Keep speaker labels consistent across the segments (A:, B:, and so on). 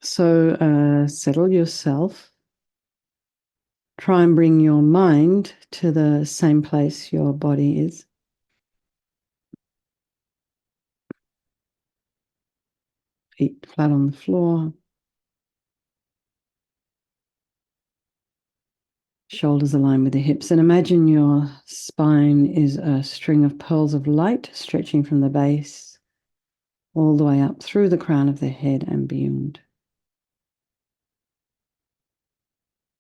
A: So settle yourself. Try and bring your mind to the same place your body is. Feet flat on the floor. Shoulders aligned with the hips. And imagine your spine is a string of pearls of light stretching from the base all the way up through the crown of the head and beyond.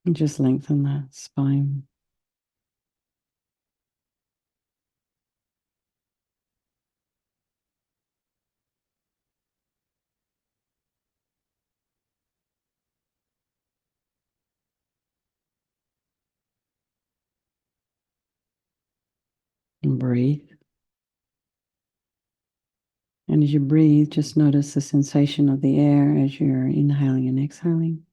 A: And just lengthen that spine. And breathe. And as you breathe, just notice the sensation of the air as you're inhaling and exhaling.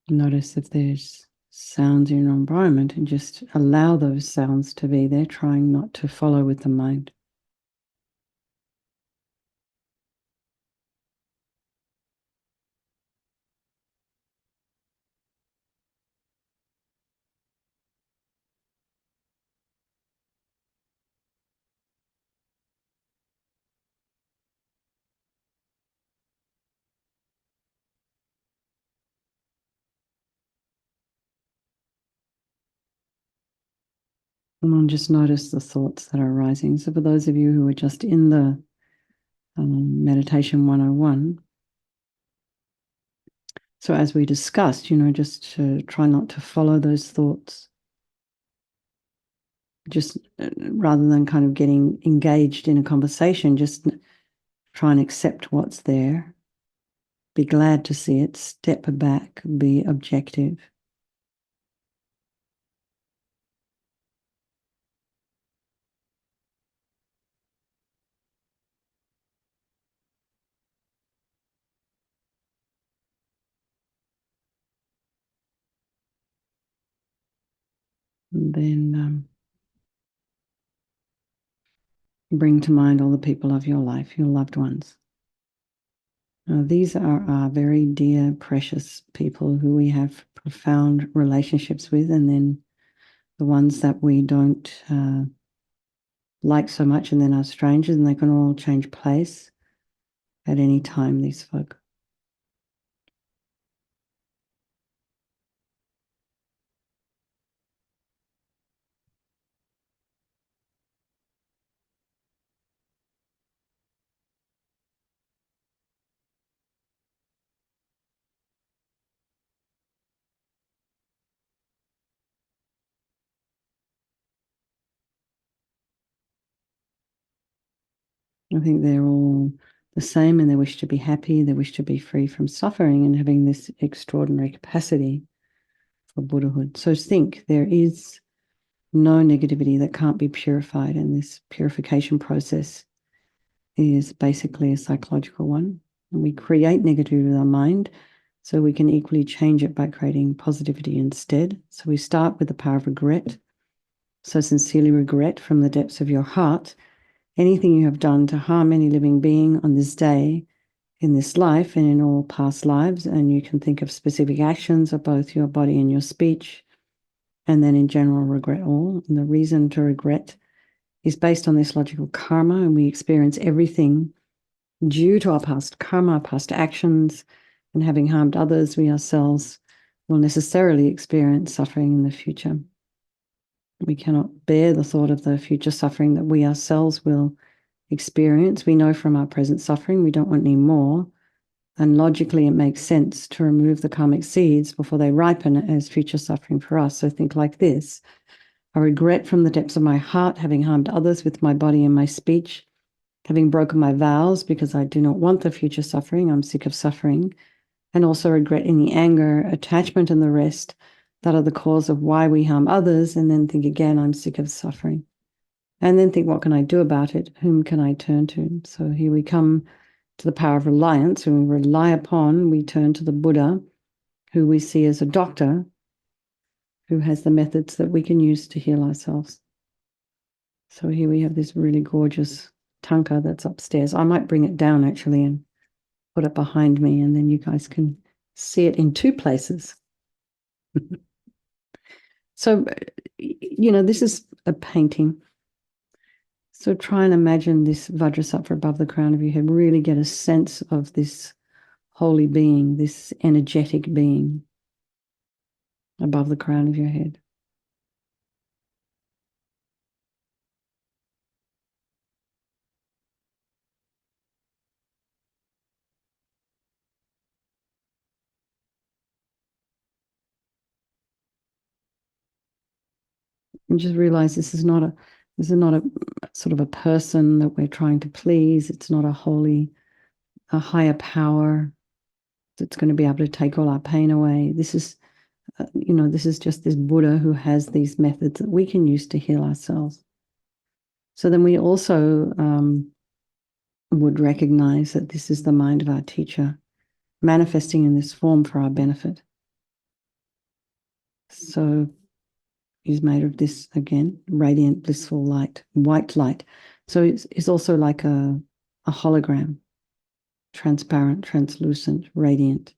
A: Notice if there's sounds in your environment and just allow those sounds to be there, trying not to follow with the mind. And then just notice the thoughts that are arising. So for those of you who are just in the Meditation 101, so as we discussed, just to try not to follow those thoughts, just rather than kind of getting engaged in a conversation, just try and accept what's there, be glad to see it, step back, be objective. And then bring to mind all the people of your life, your loved ones. These are our very dear, precious people who we have profound relationships with, and then the ones that we don't like so much and then are strangers, and they can all change place at any time, these folk. I think they're all the same, and they wish to be happy, they wish to be free from suffering and having this extraordinary capacity for Buddhahood. So think there is no negativity that can't be purified, and this purification process is basically a psychological one. And we create negativity with our mind, so we can equally change it by creating positivity instead. So we start with the power of regret. So sincerely regret from the depths of your heart anything you have done to harm any living being on this day, in this life, and in all past lives. And you can think of specific actions of both your body and your speech, and then in general regret all. And the reason to regret is based on this logical karma, and we experience everything due to our past karma, our past actions, and having harmed others, we ourselves will necessarily experience suffering in the future. We cannot bear the thought of the future suffering that we ourselves will experience. We know from our present suffering we don't want any more, and logically it makes sense to remove the karmic seeds before they ripen as future suffering for us. So think like this: I regret from the depths of my heart having harmed others with my body and my speech, having broken my vows because I do not want the future suffering. I'm sick of suffering. And also regret any anger, attachment, and the rest that are the cause of why we harm others. And then think again, I'm sick of suffering. And then think, what can I do about it? Whom can I turn to? So here we come to the power of reliance. When we rely upon, we turn to the Buddha, who we see as a doctor, who has the methods that we can use to heal ourselves. So here we have this really gorgeous tanka that's upstairs. I might bring it down actually and put it behind me, and then you guys can see it in two places. So, this is a painting. So try and imagine this Vajrasattva above the crown of your head. Really get a sense of this holy being, this energetic being above the crown of your head. And just realize this is not a sort of a person that we're trying to please. It's not a higher power that's going to be able to take all our pain away. This is, this is just this Buddha who has these methods that we can use to heal ourselves. So then we also would recognize that this is the mind of our teacher manifesting in this form for our benefit. So he's made of this, again, radiant, blissful light, white light. So it's also like a hologram, transparent, translucent, radiant.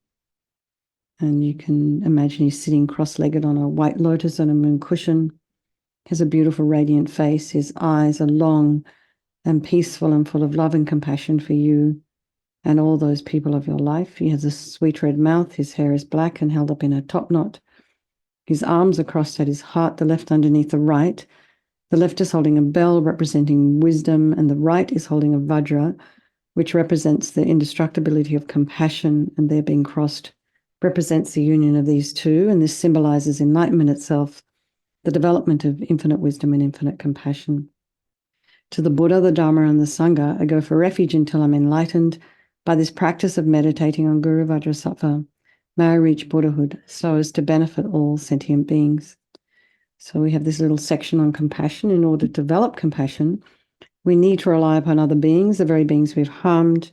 A: And you can imagine he's sitting cross-legged on a white lotus on a moon cushion. He has a beautiful, radiant face. His eyes are long and peaceful and full of love and compassion for you and all those people of your life. He has a sweet red mouth. His hair is black and held up in a top knot. His arms are crossed at his heart, the left underneath the right. The left is holding a bell representing wisdom, and the right is holding a vajra, which represents the indestructibility of compassion, and their being crossed represents the union of these two, and this symbolizes enlightenment itself, the development of infinite wisdom and infinite compassion. To the Buddha, the Dharma, and the Sangha, I go for refuge until I'm enlightened by this practice of meditating on Guru Vajrasattva. May I reach Buddhahood so as to benefit all sentient beings. So we have this little section on compassion. In order to develop compassion, we need to rely upon other beings, the very beings we've harmed,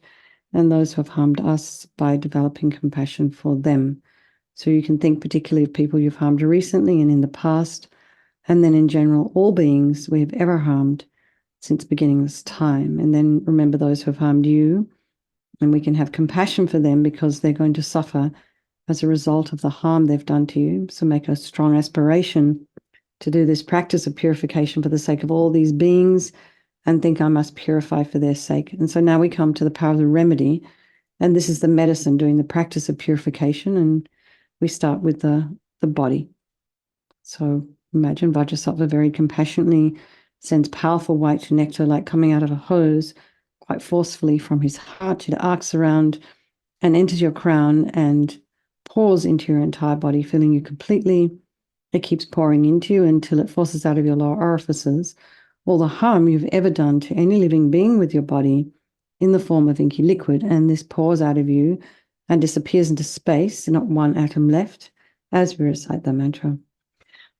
A: and those who have harmed us, by developing compassion for them. So you can think particularly of people you've harmed recently and in the past, and then in general, all beings we have ever harmed since beginningless time. And then remember those who have harmed you, and we can have compassion for them because they're going to suffer as a result of the harm they've done to you. So make a strong aspiration to do this practice of purification for the sake of all these beings, and think I must purify for their sake. And so now we come to the power of the remedy, and this is the medicine, doing the practice of purification, and we start with the body. So imagine Vajrasattva very compassionately sends powerful white nectar like coming out of a hose quite forcefully from his heart. It arcs around and enters your crown and pours into your entire body, filling you completely. It keeps pouring into you until it forces out of your lower orifices all the harm you've ever done to any living being with your body in the form of inky liquid. And this pours out of you and disappears into space, not one atom left, as we recite the mantra.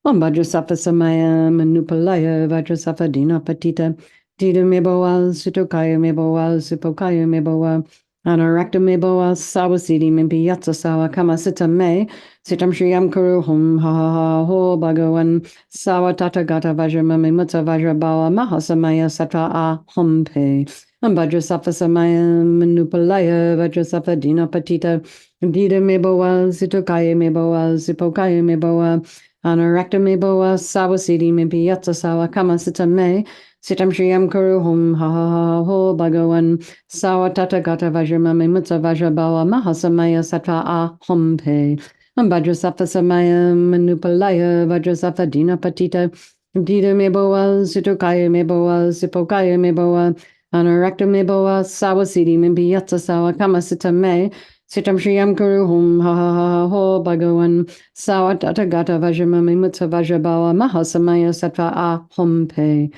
A: Om Vajrasattva Samaya Manupalaya Vajrasattva Dina Patita Dida Meboal Sutokaya Meboal Supokaya Meboal Anarakta Meboal Sawasidi Mimpi Yatsa Sawa Kamasita Me Sitam Shriyam Kuru Hum Ha Ha Ha Ho Bhagavan Sawa Tata Gata Vajramami Mutsa Vajrabawa Mahasamaya Sattva A Hum Pe Vajrasattva Samaya Manupalaya Vajrasattva Dina Patita Dida Meboal Sutokaya Meboal Supokaya Meboal Anarakta Meboa Sawasidi Mimpi Yatsa Sawa Kamasita Me Sitam Shriyam Kuru Hum Ha Ha Ha Ho Bhagavan Sawa Tata Gata Vajramami Mutsa Vajrabawa Mahasamaya Sattva A Hum Pe Vajrasattva Samaya Manupalaya Vajrasattva Dina Patita Dida Meboa Sutokaya Meboa Sipokaya Meboa Anarakta Meboa Sawasidi Mimpi Yatsa Sawa Kamasita Me Sitam Shriyam Kuru Hum Ha Ha Ha Ho Bhagavan Sawa Tata Gata Vajramami Mutsa Vajrabawa Mahasamaya Sattva A Hum Pe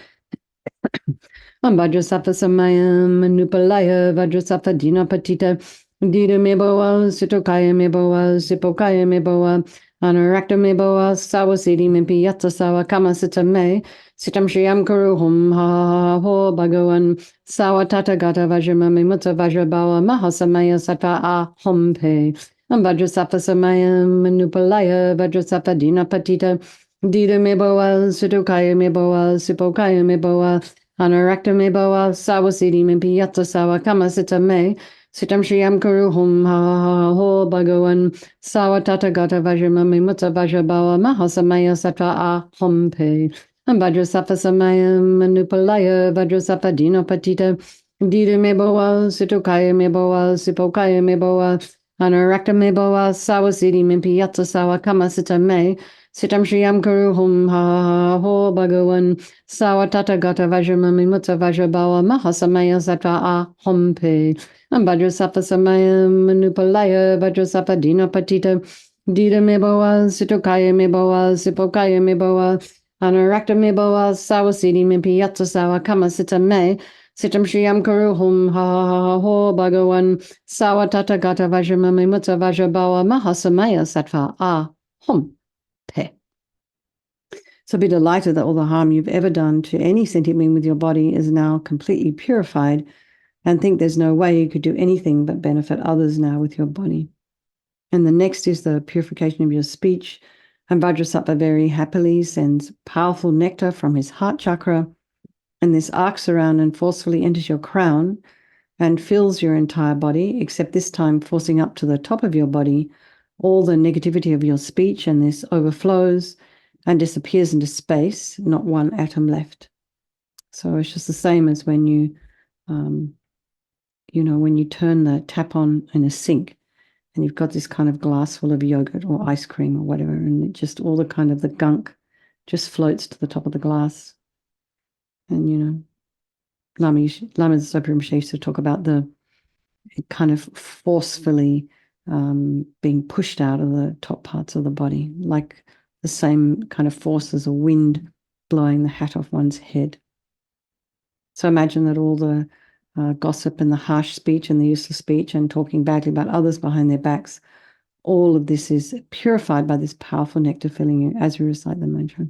A: Vajrasattva Samaya Manupalaya Vajrasattva Dina Patita Dida Meboa Sutokaya Meboa Sipokaya Meboa Anarakta Meboa Sawasidi Mimpi Yatsa Sawa Kamasita Me Sitam Shriyam Kuru Hum Ha Ha Ha Ho Bhagavan Sawa Tata Gata Vajramami Mutsa Vajrabawa Mahasamaya Sattva A Hum Pe Vajrasattva Samaya Manupalaya Vajrasattva Dina Patita Dida Meboa Sutokaya Meboa Sipokaya Meboa Anarakta Meboa Sawasidi Mimpi Yatsa Sawa Kamasita Me Sitam Shriyam Kuru Hum Ha Ha Ho Bhagavan Sawatata Gata Vajramami Mutta Vajrabawa Mahasamaya Sattva A Hum Pe Vajrasapa Samayam Manupalaya Vajrasapa Dino Patita Dida Meboa Situkaya Meboa Sipokaya Meboa Anarakta Meboa Sawasidi Mimpi Yatsa Sawa Kama Sita Me Sitam Shriyam Kuru Hum Ha Ho Bhagavan Sawatata Gata Vajramami Mutta Vajrabawa Mahasamaya Sattva A Hum Pe Vajrasapa Samayam Manupalaya Vajrasapa Dina Patita Dida Meboa Situkaya Meboa Sipokaya Meboa Anarakta Meboa Sawasidi Mimpi Yatsa Sawa Kama Sita Me Sitam Shriyam Kuru Hum Ha Ho Bhagavan Sawatata Gata Vajramami Mutta Vajrabawa Mahasamaya Sattva A Hum Pe. So be delighted that all the harm you've ever done to any sentient being with your body is now completely purified, and think there's no way you could do anything but benefit others now with your body. And the next is the purification of your speech. And Vajrasattva very happily sends powerful nectar from his heart chakra, and this arcs around and forcefully enters your crown and fills your entire body, except this time forcing up to the top of your body all the negativity of your speech, and this overflows and disappears into space, not one atom left. So it's just the same as when you when you turn the tap on in a sink and you've got this kind of glass full of yogurt or ice cream or whatever, and it just all the kind of the gunk just floats to the top of the glass. And, Lama Zopa Rinpoche used to talk about the kind of forcefully being pushed out of the top parts of the body, like the same kind of force as a wind blowing the hat off one's head. So imagine that all the gossip and the harsh speech and the useless speech and talking badly about others behind their backs, all of this is purified by this powerful nectar filling you as we recite the mantra.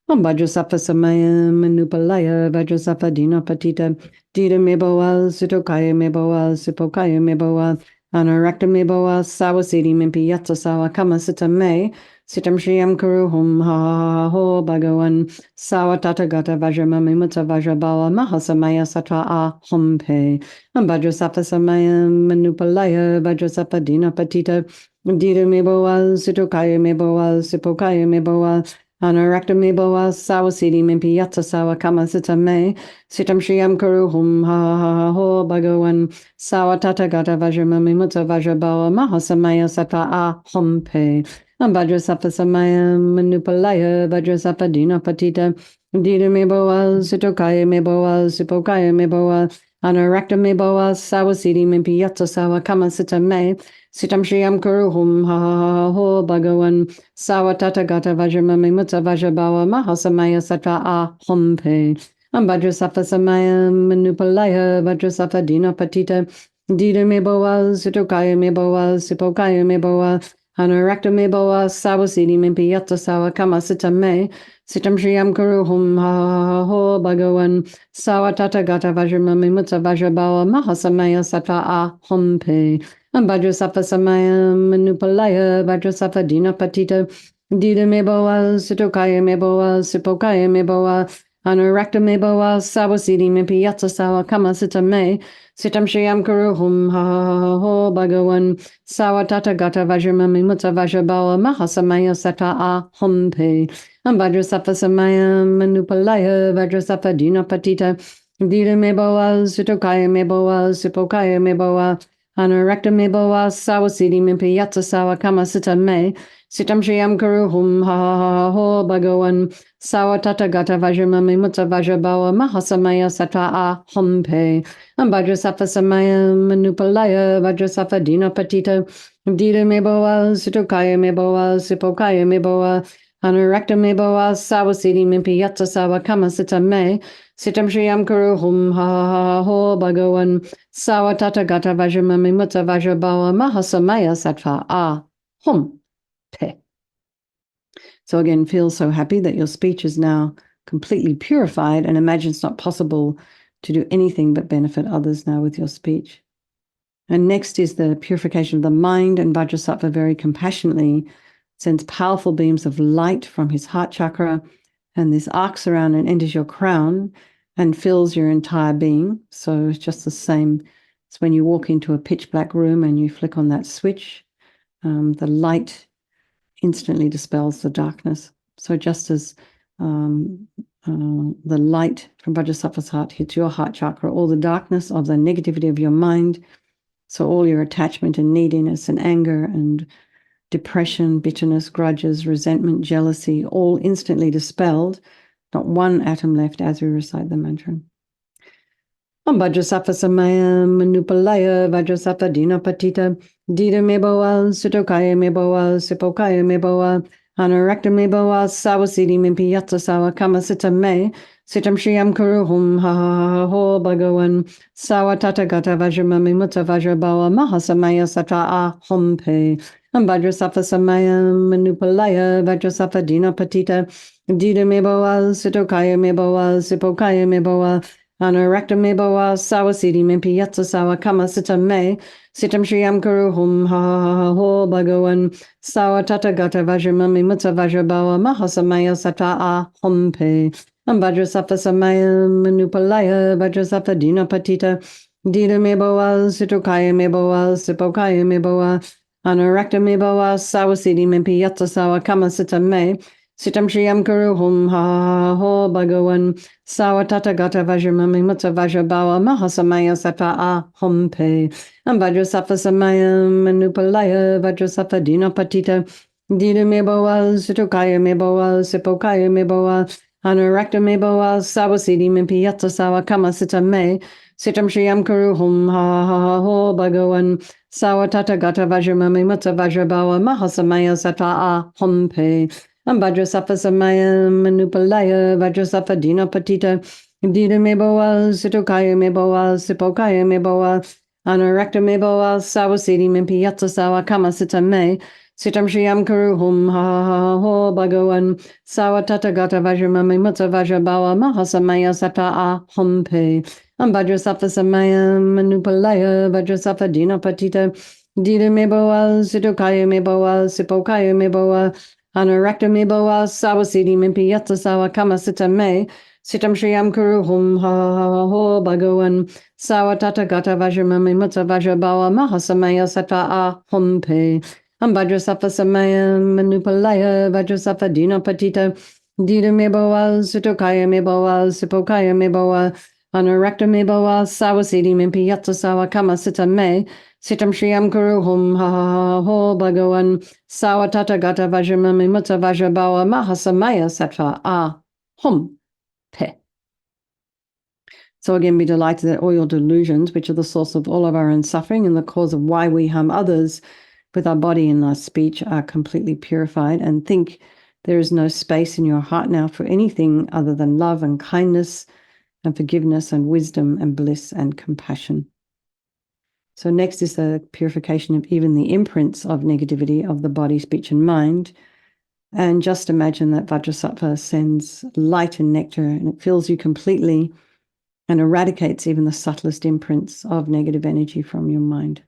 A: Om Vajrasapa Samayam Manupalaya Vajrasapa Dina Patita Dida Meboa Sitokaya Meboa Sipokaya Meboa Anarakta Meboa Sawasidi Mimpi Yatsa Sawa Kama Sita Me Sitam Shriyam Kuru Hum Ha Ho Bhagavan Sawatata Gata Vajramami Mutta Vajrabawa Mahasamaya Sattva A Hum Pe Vajrasapa Samayam Manupalaya Vajrasapa Dina Patita Dida Meboa Sitokaya Meboa Sipokaya Meboa Anarakta Meboa Sawasidi Mimpi Yatsa Sawa Kama Sita Me Sitam Shriyam Kuru Hum Ha Ho Bhagavan Sawatata Gata Vajramami Mutta Vajrabawa Mahasamaya Sattva A Hum Pe Vajrasapa Samayam Manupalaya Vajrasapa Dina Patita Dida Meboa Sitokaya Meboa Sipokaya Meboa Anarakta Meboa Sawasidi Mimpi Yatsa Sawa Kama Sita Me Sitam Shriyam Kuru Hum Ha Ho Bhagavan Sawatata Gata Vajramami Mutta Vajrabawa Mahasamaya Sattva A Hum Pe Vajrasapa Samayam Manupalaya Vajrasapa Dina Patita Dida Meboa Sitokaya Meboa Sipokaya Meboa Anarakta Meboa Sawasidi Mimpi Yatsa Sawa Kama Sita Me Sitam Shriyam Kuru Hum Ha Ho Bhagavan Sawatata Gata Vajramami Mutta Vajrabawa Mahasamaya Sattva A Hum Pe Vajrasapa Samayam Manupalaya Vajrasapa Dina Patita Dida Meboa Sitokaya Meboa Sipokaya Meboa Anarakta Meboa Sawasidi Mimpi Yatsa Sawa Kama Sita Me Sitam Shriyam Kuru Hum Ha Ho Bhagavan Sawatata Gata Vajramami Mutta Vajrabawa Mahasamaya Sattva A Hum Pe Vajrasapa Samayam Manupalaya Vajrasapa Dina Patita Dida Meboa Sitokaya Meboa Sipokaya Meboa Anarakta Meboa Sawasidi Mimpi Yatsa Sawa Kama Sita Me Sitam Shriyam Kuru Hum Ha Ho Bhagavan Sawatata Gata Vajramami Mutta Vajrabawa Mahasamaya Sattva A Hum Pe Vajrasapa Samayam Manupalaya Vajrasapa Dina Patita Dida Meboa Sitokaya Meboa Sipokaya Meboa Anarakta Meboa Sawasidi Mimpi Yatsa Sawa Kama Sita Me Sitam Shriyam Kuru Hum Ha Ho Bhagavan Sawatata Gata Vajramami Mutta Vajrabawa Mahasamaya Sattva A Hum Pe. So again, feel so happy that your speech is now completely purified, and imagine it's not possible to do anything but benefit others now with your speech. And next is the purification of the mind, and Vajrasattva very compassionately sends powerful beams of light from his heart chakra, and this arcs around and enters your crown and fills your entire being. So it's just the same It's when you walk into a pitch black room and you flick on that switch, the light instantly dispels the darkness. So just as the light from Vajrasattva's heart hits your heart chakra, all the darkness of the negativity of your mind, so all your attachment and neediness and anger and depression, bitterness, grudges, resentment, jealousy, all instantly dispelled, not one atom left as we recite the mantra. Om Vajrasattva Samaya Manupalaya Vajrasattva Dina Patita Dida Meboa Sutokaya Meboa Sipokaya Meboa Anarakta Meboa Sawasidi Mimpi Yatsa Sawa Kama Sita Me Sitam Shriyam Kuruhum Ha Ha Ha Ho Bhagawan Sawa Tata Gata Vajramami Mutta Vajrabawa Mahasamaya Sata A Hompe Om Vajrasattva Samaya Manupalaya Vajrasattva Dina Patita Dida Meboa Sutokaya Meboa Sipokaya Meboa Anarakta Meboa Sawasidi Mimpi Yatsa Sawa Kama Sitam Me Sitam Shriyam Kuruhum Ha Ha Ha Ho Bhagawan Sawa Tata Gata Vajramami Mutta Vajrabawa Mahasamaya Sata A Hompe Am Vajrasattva Samaya Manupalaya Vajrasattva Dina Patita Dida Meboa Sitokaya Meboa Sipokaya Meboa Anarakta Meboa Sawasidi Mimpi Yatsa Sawa Kama Sitam Me Sitam Shriyam Kuruhum Ha Ha Ha Ho Bhagawan Sawa Tata Gata Vajramami Mutta Vajrabawa Mahasamaya Sata A Hompe Am Vajrasattva Samaya Manupalaya Vajrasattva Dina Patita Dida Meboa Sitokaya Meboa Sipokaya Meboa Anarakta Meboa Sawasidi Mimpi Yatsa Sawa Kama Sitam Me Sitam Shriyam Kuruhum Ha Ha Ha Ho Bhagawan Sawa Tata Gata Vajramami Mutta Vajrabawa Mahasamaya Sata A Hompe Am Vajrasattva Samaya Manupalaya Vajrasattva Dina Patita Dida Meboa Sitokaya Meboa Sipokaya Meboa Anarakta Meboa Sawasidi Mimpi Yatsa Sawa Kama Sitam Me Sitam Shriyam Kuruhum Ha Ha Ha Ho Bhagawan Sawa Tata Gata Vajramami Mutta Vajrabawa Mahasamaya Sata A Hompe Am Vajrasattva Samaya Manupalaya Vajrasattva Dina Patita Dida Meboa Sitokaya Meboa Sipokaya Meboa Anarakta Meboa Sawasidi Mimpi Yatsa Sawa Kama Sitam Me Sitam Shriyam Kuruhum Ha Ha Ha Ho Bhagawan Sawa Tata Gata Vajramami Mutta Vajrabawa Mahasamaya Sata A Hompe Am Vajrasattva Samaya Manupalaya Vajrasattva Dina Patita Dida Meboa Sutokaya Meboa Sipokaya Meboa Anarakta Meboa Sawasidi Mimpi Yatsa Sawa Kama Sitam Me Sitam Shriyam Kuruhum Ha Ha Ha Ho Bhagawan Sawa Tata Gata Vajramami Mutta Vajrabawa Mahasamaya Sata A Hompe. So again, be delighted that all your delusions, which are the source of all of our own suffering and the cause of why we harm others with our body and our speech, are completely purified, and think there is no space in your heart now for anything other than love and kindness and forgiveness and wisdom and bliss and compassion. So next is the purification of even the imprints of negativity of the body, speech, and mind. And just imagine that Vajrasattva sends light and nectar, and it fills you completely and eradicates even the subtlest imprints of negative energy from your mind.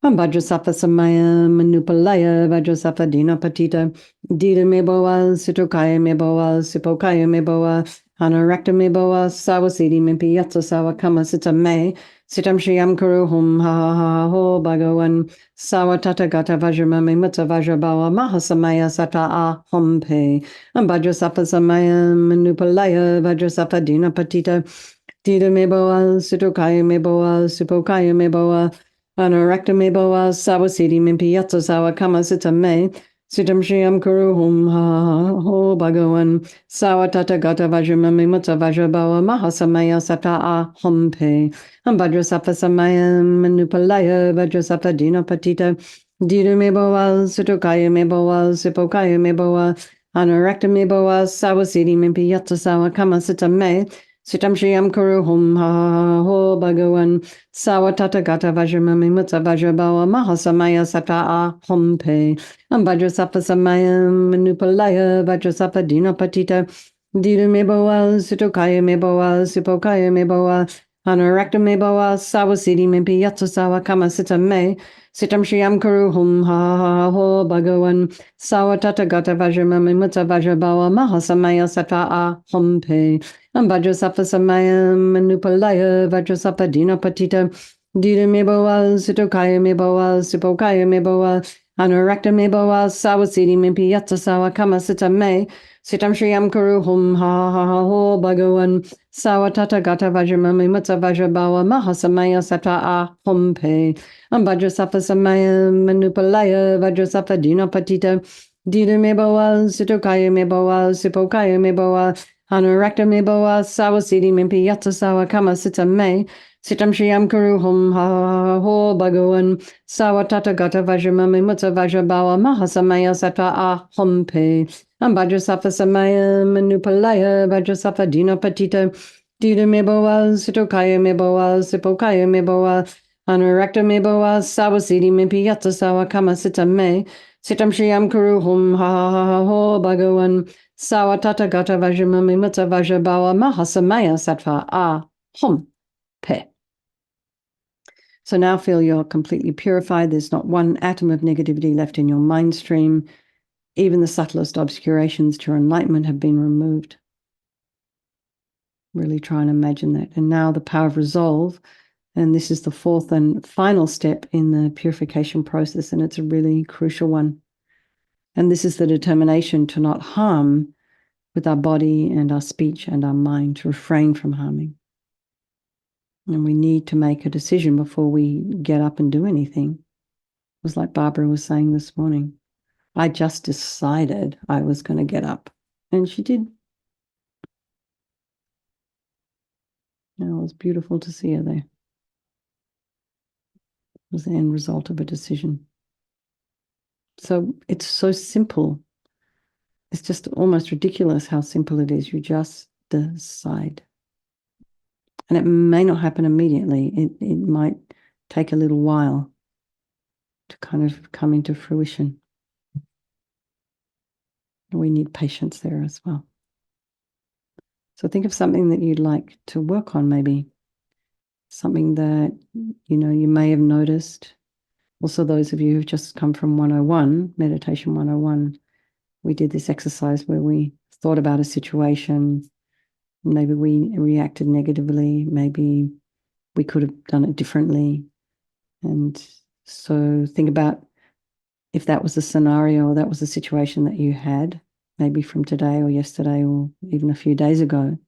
A: Am Vajrasattva Samaya Manupalaya Vajrasattva Dina Patita Dida Meboa Sitokaya Meboa Sipokaya Meboa Anarakta Meboa Sawasidi Mimpi Yatsa Sawa Kama Sitam Me Sitam Shriyam Kuruhum Ha Ha Ha Ho Bhagawan Sawa Tata Gata Vajramami Mutta Vajrabawa Mahasamaya Sata A Hompe Am Vajrasattva Samaya Manupalaya Vajrasattva Dina Patita Dida Meboa Sitokaya Meboa Sipokaya Meboa Anarakta Meboa Sawasidi Mimpi Yatsa Sawa Kama Sitam Me Sitam Shriyam Kuruhum Ha Ha Ho Bhagawan Sawa Tata Gata Vajramami Mutta Vajrabawa Mahasamaya Sata A Hompe Am Vajrasattva Samaya Manupalaya Vajrasattva Dina Patita Dida Meboa Sitokaya Meboa Sipokaya Meboa Anarakta Meboa Sawasidi Mimpi Yatsa Sawa Kama Sitam Me Sitam Shriyam Kuruhum Ha Ha Ho Bhagawan Sawa Tata Gata Vajramami Mutta Vajrabawa Mahasamaya Sata A Hompe Am Vajrasattva Samaya Manupalaya Vajrasattva Dina Patita Dida Meboa Sitokaya Meboa Sipokaya Meboa Anurakta me bawa sawa siddhi me piyatsa sawa kama sita me. Sitam Shriyam Kuru Hum Ha Ha Ho Bhagavan Sawa Tata Gata Vajrama Mimutta Vajrabawa Mahasamaya Sattva A Hum Pe Vajrasapha Samaya Manupalaya Vajrasapha Dina Patita Dida me bawa Sitokaya me bawa Sipokaya me bawa Anurakta me bawa Sawa Siddhi me piyatsa sawa kama sita me. Sitam Shriyam Kuru Hum Ha Ha Ho Bhagavan Sawa Tata Gata Vajrama Mimutta Vajrabawa Mahasamaya Sattva A Hum Pe Vajrasapha Samaya Manupalaya Vajrasapha Dina Patita Dida me bawa Sitokaya me bawa Sipokaya me bawa Anurakta me bawa Sawa Siddhi me piyatsa sawa kama sita me. Sitam Shriyam Kuru Hum Ha Ho Bhagavan Sawa Tata Gata Vajrama Mimutta Vajrabawa Mahasamaya Sattva A Hum Pe Vajrasapha Samaya Manupalaya Vajrasapha Dina Patita Dida me bawa Sitokaya me bawa Sipokaya me bawa Anurakta me bawa Sawa Siddhi me piyatsa sawa kama sita me. Sitam Shriyam Kuru Hum Ha Ho Bhagavan Sawa Tata Gata Vajrama Mimutta Vajrabawa Mahasamaya Sattva A Hum Pe. So now feel you're completely purified. There's not one atom of negativity left in your mind stream. Even the subtlest obscurations to your enlightenment have been removed. Really try and imagine that. And now the power of resolve. And this is the fourth and final step in the purification process, and it's a really crucial one. And this is the determination to not harm with our body and our speech and our mind, to refrain from harming. And we need to make a decision before we get up and do anything. It was like Barbara was saying this morning. I just decided I was going to get up, and she did. It was beautiful to see her there. It was the end result of a decision. So it's so simple. It's just almost ridiculous how simple it is. You just decide. And it may not happen immediately. It might take a little while to kind of come into fruition. We need patience there as well. So think of something that you'd like to work on, maybe something that, you may have noticed. Also, those of you who've just come from 101, Meditation 101, we did this exercise where we thought about a situation. Maybe we reacted negatively. Maybe we could have done it differently. And so think about if that was a scenario or that was a situation that you had, maybe from today or yesterday or even a few days ago.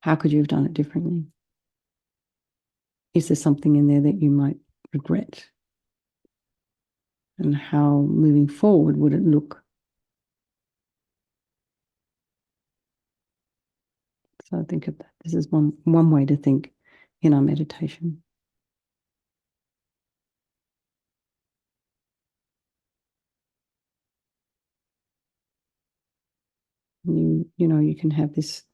A: How could you have done it differently? Is there something in there that you might regret? And how, moving forward, would it look? So think of that. This is one way to think in our meditation. You can have this,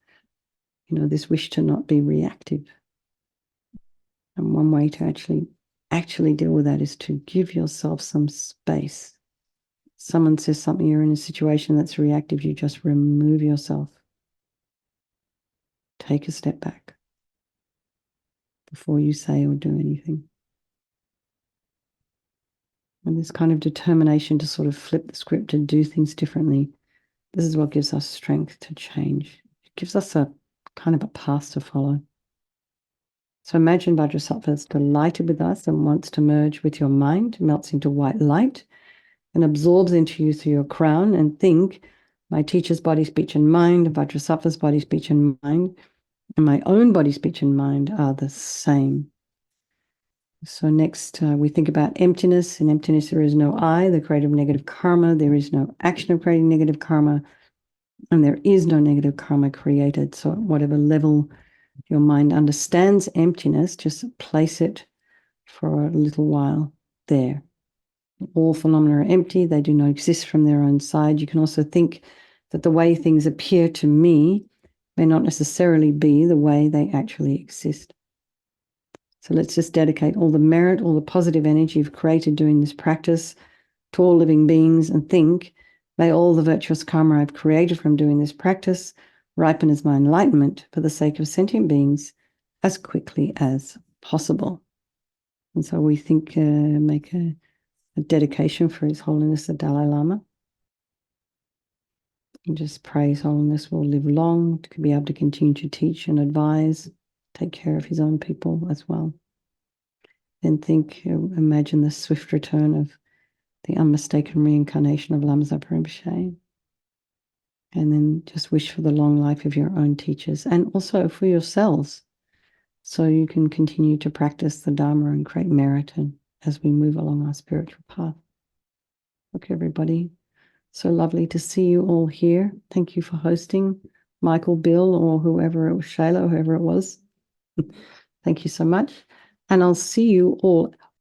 A: this wish to not be reactive. And one way to actually deal with that is to give yourself some space. Someone says something, you're in a situation that's reactive, you just remove yourself. Take a step back before you say or do anything. And this kind of determination to sort of flip the script and do things differently, this is what gives us strength to change. It gives us a kind of a path to follow. So imagine Vajrasattva is delighted with us and wants to merge with your mind, melts into white light and absorbs into you through your crown, and think, my teacher's body, speech, and mind, Vajrasattva's body, speech, and mind, and my own body, speech, and mind are the same. So next, we think about emptiness. In emptiness, there is no I, the creator of negative karma. There is no action of creating negative karma, and there is no negative karma created. So at whatever level your mind understands emptiness, just place it for a little while there. All phenomena are empty. They do not exist from their own side. You can also think that the way things appear to me may not necessarily be the way they actually exist. So let's just dedicate all the merit, all the positive energy you've created doing this practice to all living beings, and think, May all the virtuous karma I've created from doing this practice ripen as my enlightenment for the sake of sentient beings as quickly as possible. And so we think, make a dedication for His Holiness the Dalai Lama. And just pray His Holiness will live long to be able to continue to teach and advise, take care of his own people as well. Then think, imagine the swift return of the unmistaken reincarnation of Lama Zopa Rinpoche. And then just wish for the long life of your own teachers and also for yourselves, so you can continue to practice the Dharma and create merit as we move along our spiritual path. Okay, everybody. So lovely to see you all here. Thank you for hosting, Michael, Bill, or whoever it was, Shayla, whoever it was. Thank you so much. And I'll see you all